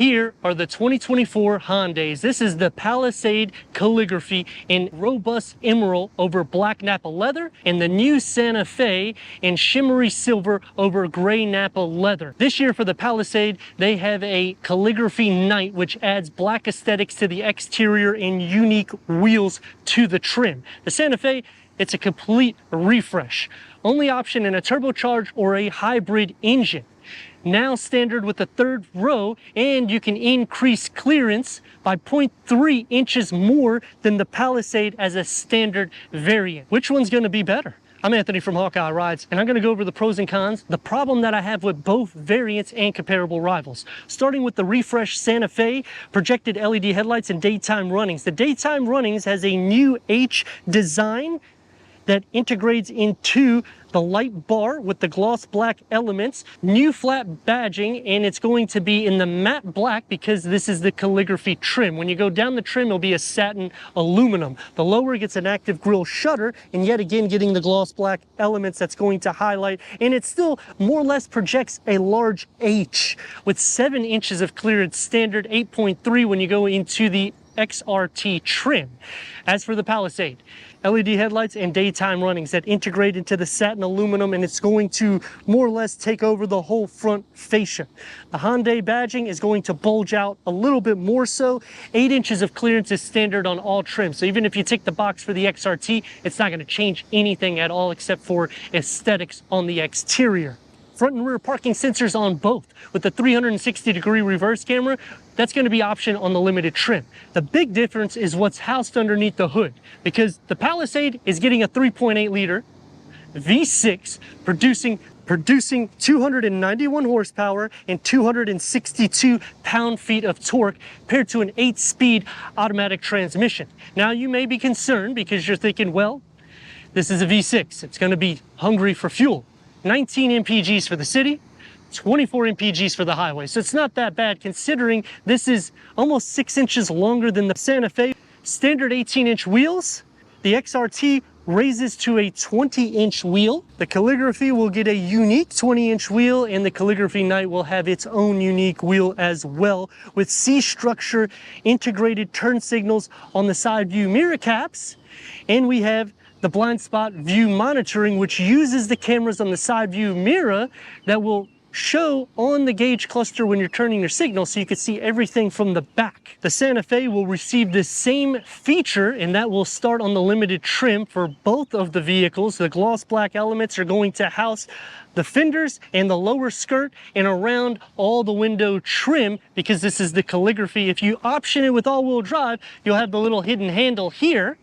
Here are the 2024 Hyundais. This is the Palisade Calligraphy in robust emerald over black Napa leather, and the new Santa Fe in shimmery silver over gray Napa leather. This year for the Palisade, they have a Calligraphy Night, which adds black aesthetics to the exterior and unique wheels to the trim. The Santa Fe, it's a complete refresh. Only option in a turbocharge or a hybrid engine. Now standard with the third row, and you can increase clearance by 0.3 inches more than the Palisade as a standard variant. Which one's going to be better? I'm Anthony from Hawkeye Rides, and I'm going to go over the pros and cons, the problem that I have with both variants and comparable rivals. Starting with the refreshed Santa Fe, projected LED headlights and daytime runnings. The daytime runnings has a new H design that integrates into the light bar with the gloss black elements, new flat badging, and it's going to be in the matte black because this is the Calligraphy trim. When you go down the trim, it'll be a satin aluminum. The lower gets an active grille shutter, and yet again getting the gloss black elements that's going to highlight, and it still more or less projects a large H with 7 inches of clearance, standard 8.3 when you go into the XRT trim. As for the Palisade, LED headlights and daytime runnings that integrate into the satin aluminum, and it's going to more or less take over the whole front fascia. The Hyundai badging is going to bulge out a little bit more so. 8 inches of clearance is standard on all trims. So even if you tick the box for the XRT, it's not going to change anything at all except for aesthetics on the exterior. Front and rear parking sensors on both. With the 360-degree reverse camera, that's going to be option on the limited trim. The big difference is what's housed underneath the hood, because the Palisade is getting a 3.8-liter V6 producing 291 horsepower and 262 pound-feet of torque paired to an 8-speed automatic transmission. Now you may be concerned because you're thinking, well, this is a V6. It's going to be hungry for fuel. 19 mpgs for the city, 24 mpgs for the highway. So it's not that bad considering this is almost 6 inches longer than the Santa Fe. Standard 18-inch wheels. The XRT raises to a 20-inch wheel. The Calligraphy will get a unique 20-inch wheel, and the Calligraphy Night will have its own unique wheel as well, with C-structure integrated turn signals on the side view mirror caps. And we have the blind spot view monitoring, which uses the cameras on the side view mirror that will show on the gauge cluster when you're turning your signal, so you can see everything from the back. The Santa Fe will receive the same feature, and that will start on the limited trim for both of the vehicles. The gloss black elements are going to house the fenders and the lower skirt and around all the window trim, because this is the Calligraphy. If you option it with all-wheel drive, you'll have the little hidden handle here,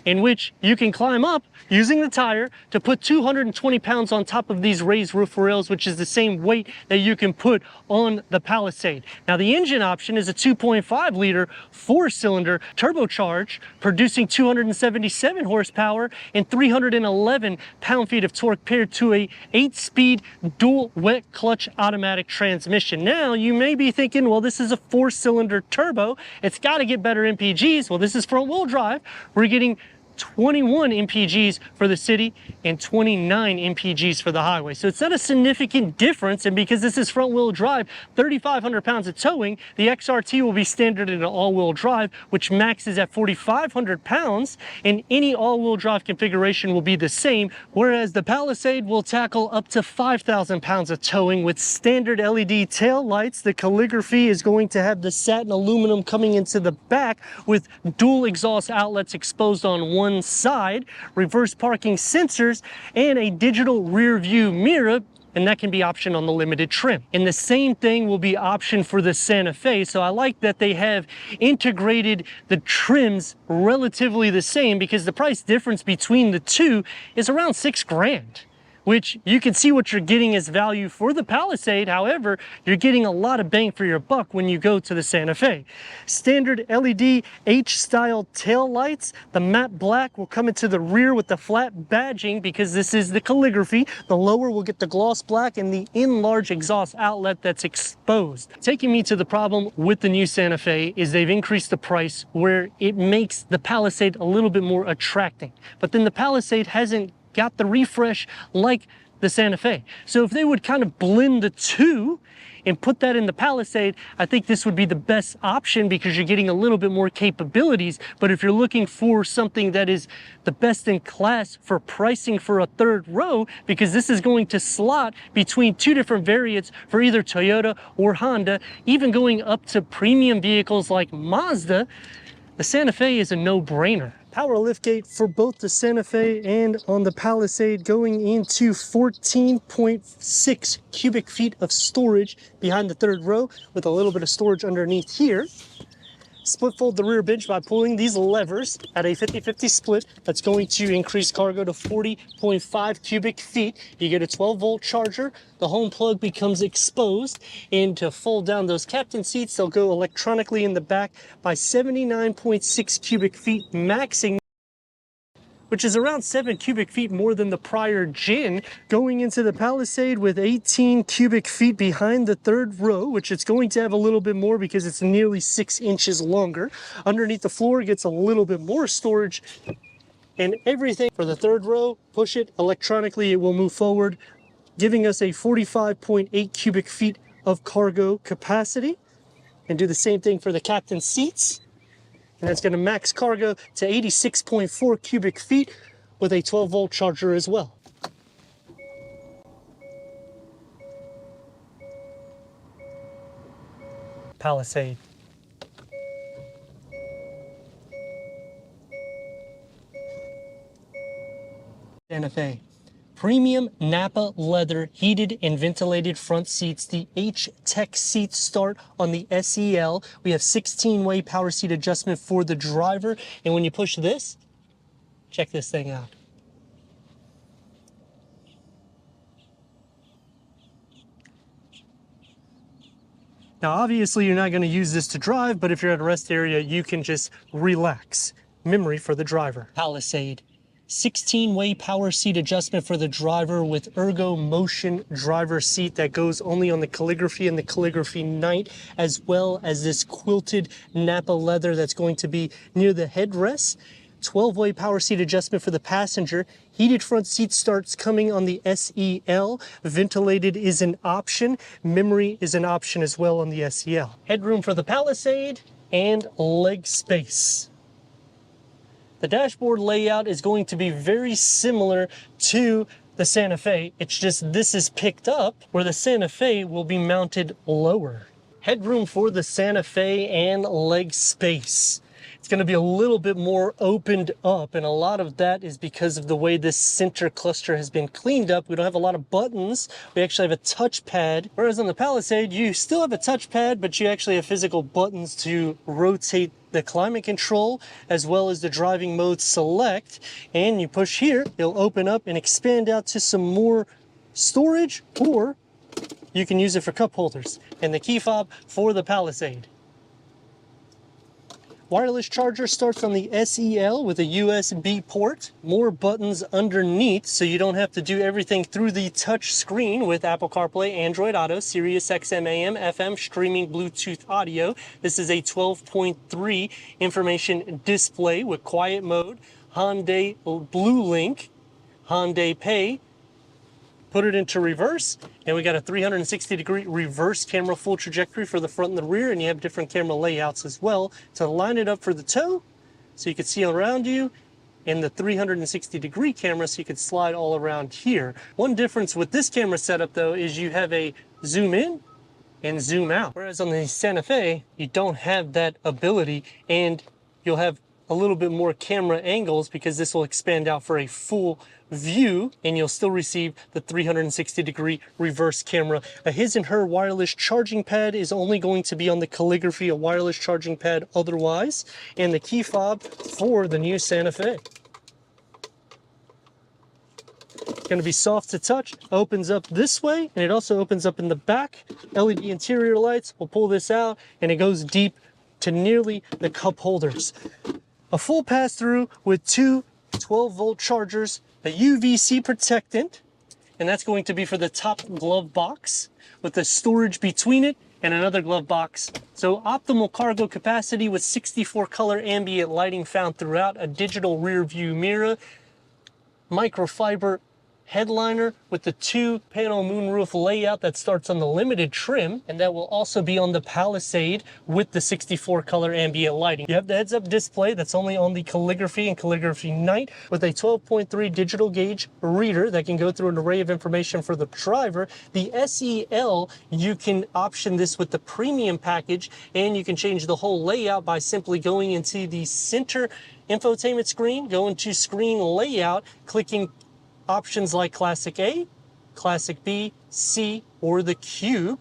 in which you can climb up using the tire to put 220 pounds on top of these raised roof rails, which is the same weight that you can put on the Palisade. Now the engine option is a 2.5-liter 4-cylinder turbocharge, producing 277 horsepower and 311 pound-feet of torque paired to a 8-speed dual wet clutch automatic transmission. Now you may be thinking, well, this is a 4-cylinder turbo, it's got to get better MPGs. Well, this is front-wheel drive. We're getting 21 mpgs for the city and 29 mpgs for the highway. So it's not a significant difference, and because this is front-wheel drive, 3,500 pounds of towing, the XRT will be standard in an all-wheel drive, which maxes at 4,500 pounds, and any all-wheel drive configuration will be the same, whereas the Palisade will tackle up to 5,000 pounds of towing with standard LED tail lights. The Calligraphy is going to have the satin aluminum coming into the back with dual exhaust outlets exposed on one side, reverse parking sensors, and a digital rear view mirror, and that can be optioned on the limited trim. And the same thing will be optioned for the Santa Fe. So I like that they have integrated the trims relatively the same, because the price difference between the two is around $6,000. which you can see what you're getting as value for the Palisade. However, you're getting a lot of bang for your buck when you go to the Santa Fe. Standard LED H-style tail lights. The matte black will come into the rear with the flat badging because this is the Calligraphy. The lower will get the gloss black and the enlarged exhaust outlet that's exposed. Taking me to the problem with the new Santa Fe is they've increased the price where it makes the Palisade a little bit more attracting. But then the Palisade hasn't got the refresh like the Santa Fe. So if they would kind of blend the two and put that in the Palisade, I think this would be the best option because you're getting a little bit more capabilities. But if you're looking for something that is the best in class for pricing for a third row, because this is going to slot between two different variants for either Toyota or Honda, even going up to premium vehicles like Mazda, the Santa Fe is a no-brainer. Power liftgate for both the Santa Fe and on the Palisade, going into 14.6 cubic feet of storage behind the third row with a little bit of storage underneath here. Split fold the rear bench by pulling these levers at a 50-50 split. That's going to increase cargo to 40.5 cubic feet. You get a 12-volt charger. The home plug becomes exposed. And to fold down those captain seats, they'll go electronically in the back by 79.6 cubic feet, maxing, which is around 7 cubic feet more than the prior gen, going into the Palisade with 18 cubic feet behind the third row, which it's going to have a little bit more because it's nearly 6 inches longer. Underneath the floor gets a little bit more storage, and everything for the third row, push it electronically, it will move forward, giving us a 45.8 cubic feet of cargo capacity. And do the same thing for the captain's seats. And that's going to max cargo to 86.4 cubic feet with a 12-volt charger as well. Palisade. Santa Fe. Premium Napa leather, heated and ventilated front seats. The H-Tech seats start on the SEL. We have 16-way power seat adjustment for the driver. And when you push this, check this thing out. Now, obviously, you're not going to use this to drive, but if you're at a rest area, you can just relax. Memory for the driver. Palisade. 16-way power seat adjustment for the driver with ergo motion driver seat that goes only on the Calligraphy and the Calligraphy Night, as well as this quilted Napa leather that's going to be near the headrest. 12-way power seat adjustment for the passenger. Heated front seat starts coming on the SEL. Ventilated is an option. Memory is an option as well on the SEL. Headroom for the Palisade and leg space. The dashboard layout is going to be very similar to the Santa Fe. It's just this is picked up where the Santa Fe will be mounted lower. Headroom for the Santa Fe and leg space. It's going to be a little bit more opened up, and a lot of that is because of the way this center cluster has been cleaned up. We don't have a lot of buttons. We actually have a touchpad, whereas on the Palisade, you still have a touchpad, but you actually have physical buttons to rotate the climate control as well as the driving mode select. And you push here, it'll open up and expand out to some more storage, or you can use it for cup holders. And the key fob for the Palisade. Wireless charger starts on the SEL with a USB port. More buttons underneath, so you don't have to do everything through the touch screen with Apple CarPlay, Android Auto, Sirius XM AM, FM, streaming Bluetooth audio. This is a 12.3 information display with quiet mode, Hyundai Blue Link, Hyundai Pay. Put it into reverse, and we got a 360-degree reverse camera, full trajectory for the front and the rear, and you have different camera layouts as well to line it up for the tow, so you can see around you, and the 360-degree camera, so you can slide all around here. One difference with this camera setup, though, is you have a zoom in and zoom out, whereas on the Santa Fe, you don't have that ability, and you'll have a little bit more camera angles because this will expand out for a full view, and you'll still receive the 360-degree reverse camera. A his and her wireless charging pad is only going to be on the Calligraphy, a wireless charging pad otherwise, and the key fob for the new Santa Fe. It's going to be soft to touch, opens up this way, and it also opens up in the back. LED interior lights, we'll pull this out, and it goes deep to nearly the cup holders. A full pass-through with two 12-volt chargers, a UVC protectant, and that's going to be for the top glove box with the storage between it and another glove box. So optimal cargo capacity with 64 color ambient lighting found throughout, a digital rear view mirror, microfiber headliner with the 2-panel moonroof layout that starts on the limited trim, and that will also be on the Palisade with the 64 color ambient lighting. You have the heads-up display that's only on the Calligraphy and Calligraphy Night with a 12.3 digital gauge reader that can go through an array of information for the driver. The SEL, you can option this with the premium package, and you can change the whole layout by simply going into the center infotainment screen, going to screen layout, clicking options like Classic A, Classic B, C, or the Cube.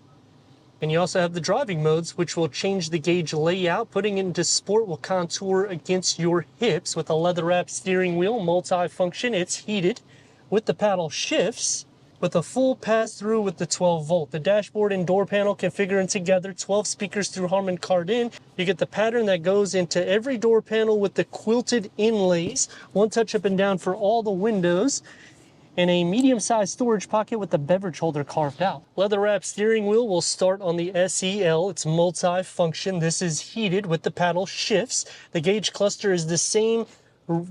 And you also have the driving modes, which will change the gauge layout. Putting it into sport will contour against your hips with a leather-wrapped steering wheel, multi-function. It's heated with the paddle shifts, with a full pass-through with the 12-volt. The dashboard and door panel configuring together, 12 speakers through Harman Kardon. You get the pattern that goes into every door panel with the quilted inlays, one touch up and down for all the windows, and a medium-sized storage pocket with the beverage holder carved out. Leather-wrapped steering wheel will start on the SEL. It's multi-function. This is heated with the paddle shifts. The gauge cluster is the same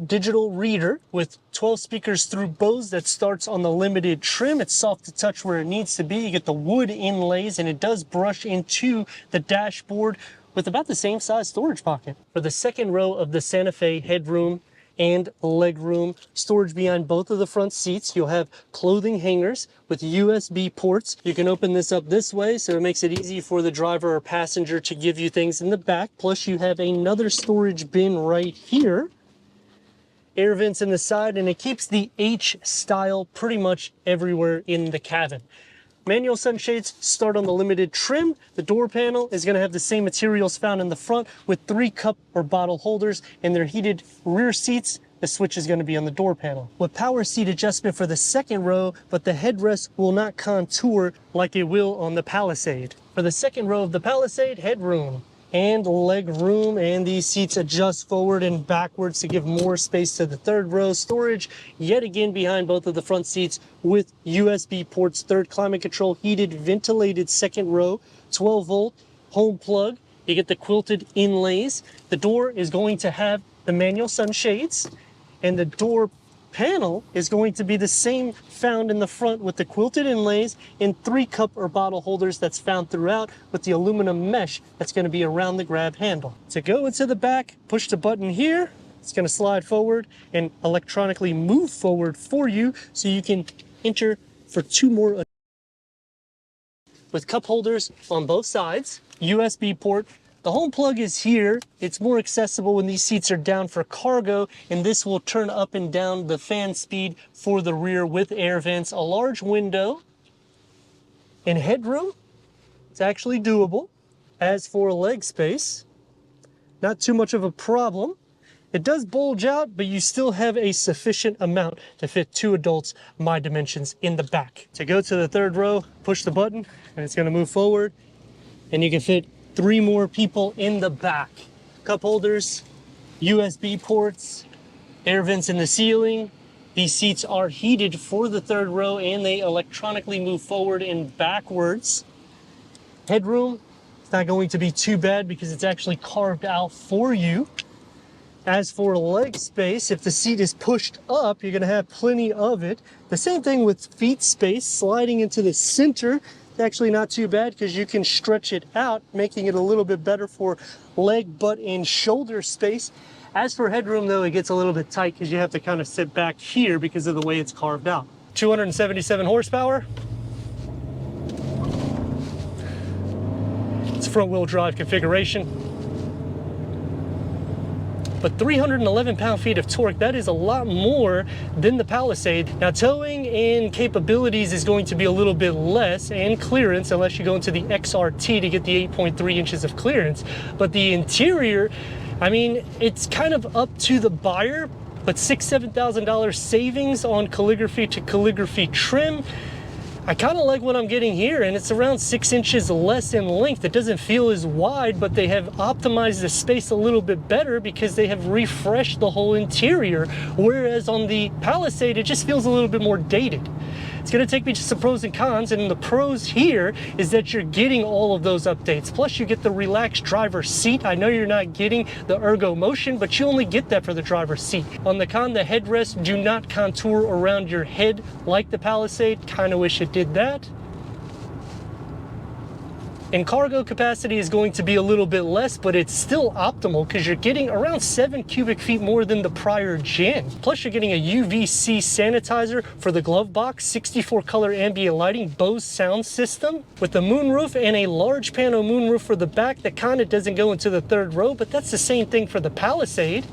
digital reader with 12 speakers through Bose that starts on the limited trim. It's soft to touch where it needs to be. You get the wood inlays, and it does brush into the dashboard with about the same size storage pocket. For the second row of the Santa Fe headroom and legroom, storage behind both of the front seats. You'll have clothing hangers with USB ports. You can open this up this way, so it makes it easy for the driver or passenger to give you things in the back. Plus you have another storage bin right here. Air vents in the side, and it keeps the H style pretty much everywhere in the cabin. Manual sunshades start on the limited trim. The door panel is going to have the same materials found in the front with 3 cup or bottle holders, and their heated rear seats. The switch is going to be on the door panel. With power seat adjustment for the second row, but the headrest will not contour like it will on the Palisade. For the second row of the Palisade, headroom and leg room, and these seats adjust forward and backwards to give more space to the third row. Storage yet again behind both of the front seats with USB ports. Third climate control, heated, ventilated second row, 12-volt home plug. You get the quilted inlays. The door is going to have the manual sunshades, and the door panel is going to be the same found in the front with the quilted inlays and 3 cup or bottle holders that's found throughout with the aluminum mesh that's going to be around the grab handle. To go into the back, push the button here. It's going to slide forward and electronically move forward for you, so you can enter for 2 more with cup holders on both sides, USB port. The home plug is here. It's more accessible when these seats are down for cargo, and this will turn up and down the fan speed for the rear with air vents. A large window and headroom. It's actually doable. As for leg space, not too much of a problem. It does bulge out, but you still have a sufficient amount to fit 2 adults, my dimensions, in the back. To go to the third row, push the button, and it's going to move forward, and you can fit 3 more people in the back. Cup holders, USB ports, air vents in the ceiling. These seats are heated for the third row, and they electronically move forward and backwards. Headroom, it's not going to be too bad because it's actually carved out for you. As for leg space, if the seat is pushed up, you're going to have plenty of it. The same thing with feet space, sliding into the center. It's actually not too bad because you can stretch it out, making it a little bit better for leg, butt, and shoulder space. As for headroom, though, it gets a little bit tight because you have to kind of sit back here because of the way it's carved out. 277 horsepower. It's front-wheel drive configuration. But 311 pound-feet of torque, that is a lot more than the Palisade. Now, towing and capabilities is going to be a little bit less, and clearance, unless you go into the XRT to get the 8.3 inches of clearance. But the interior, I mean, it's kind of up to the buyer, but $6,000–7,000 savings on calligraphy to calligraphy trim. I kind of like what I'm getting here, and it's around 6 inches less in length. It doesn't feel as wide, but they have optimized the space a little bit better because they have refreshed the whole interior, whereas on the Palisade, it just feels a little bit more dated. It's going to take me to some pros and cons, and the pros here is that you're getting all of those updates. Plus you get the relaxed driver's seat. I know you're not getting the ergo motion, but you only get that for the driver's seat. On the con, the headrests do not contour around your head like the Palisade. Kind of wish it did that. And cargo capacity is going to be a little bit less, but it's still optimal because you're getting around 7 cubic feet more than the prior gen. Plus you're getting a UVC sanitizer for the glove box, 64 color ambient lighting, Bose sound system with a moonroof and a large panel moonroof for the back that kind of doesn't go into the third row, but that's the same thing for the Palisade.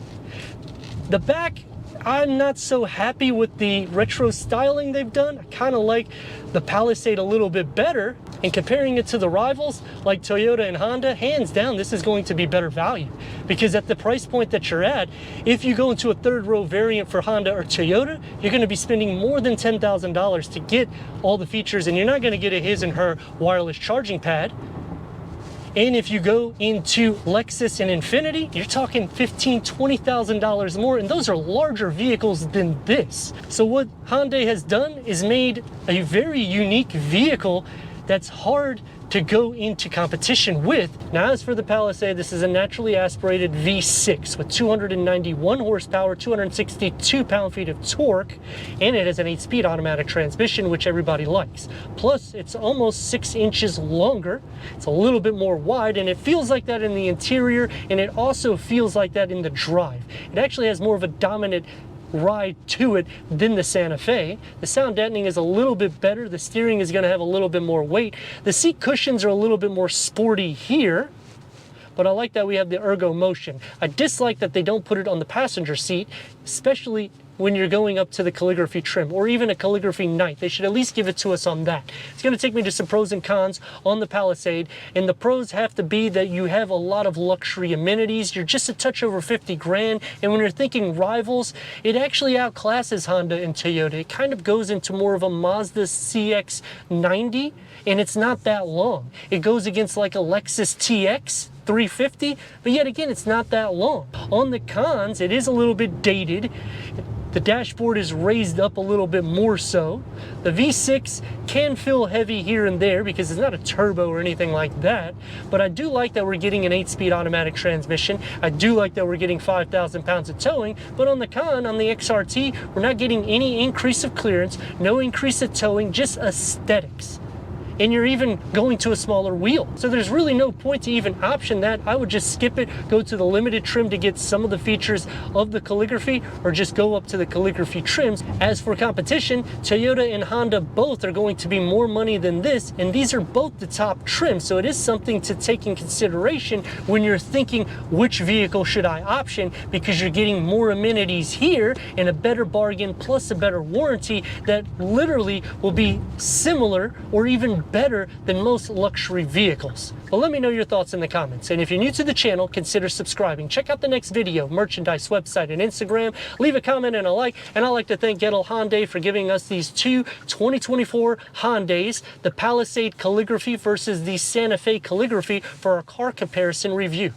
The back, I'm not so happy with the retro styling they've done. I kind of like the Palisade a little bit better. And comparing it to the rivals like Toyota and Honda, hands down, this is going to be better value. Because at the price point that you're at, if you go into a third row variant for Honda or Toyota, you're going to be spending more than $10,000 to get all the features, and you're not going to get a his and her wireless charging pad. And if you go into Lexus and Infiniti, you're talking $15,000, $20,000 more, and those are larger vehicles than this. So what Hyundai has done is made a very unique vehicle that's hard to go into competition with. Now, as for the Palisade, this is a naturally aspirated V6 with 291 horsepower, 262 pound-feet of torque, and it has an 8-speed automatic transmission, which everybody likes. Plus, it's almost 6 inches longer. It's a little bit more wide, and it feels like that in the interior, and it also feels like that in the drive. It actually has more of a dominant ride to it than the Santa Fe. The sound deadening is a little bit better. The steering is going to have a little bit more weight. The seat cushions are a little bit more sporty here, but I like that we have the ergo motion. I dislike that they don't put it on the passenger seat, especially when you're going up to the Calligraphy trim or even a Calligraphy Night. They should at least give it to us on that. It's going to take me to some pros and cons on the Palisade, and the pros have to be that you have a lot of luxury amenities. You're just a touch over 50 grand, and when you're thinking rivals, it actually outclasses Honda and Toyota. It kind of goes into more of a Mazda CX-90, and it's not that long. It goes against like a Lexus TX 350, but yet again, it's not that long. On the cons, it is a little bit dated. The dashboard is raised up a little bit more so. The V6 can feel heavy here and there because it's not a turbo or anything like that, but I do like that we're getting an 8-speed automatic transmission. I do like that we're getting 5,000 pounds of towing, but on the con, on the XRT, we're not getting any increase of clearance, no increase of towing, just aesthetics. And you're even going to a smaller wheel. So there's really no point to even option that. I would just skip it, go to the limited trim to get some of the features of the Calligraphy, or just go up to the Calligraphy trims. As for competition, Toyota and Honda both are going to be more money than this, and these are both the top trims. So it is something to take in consideration when you're thinking which vehicle should I option, because you're getting more amenities here and a better bargain plus a better warranty that literally will be similar or even better than most luxury vehicles. But let me know your thoughts in the comments. And if you're new to the channel, consider subscribing. Check out the next video, merchandise, website, and Instagram. Leave a comment and a like. And I'd like to thank Gettle Hyundai for giving us these two 2024 Hyundais, the Palisade Calligraphy versus the Santa Fe Calligraphy, for our car comparison review.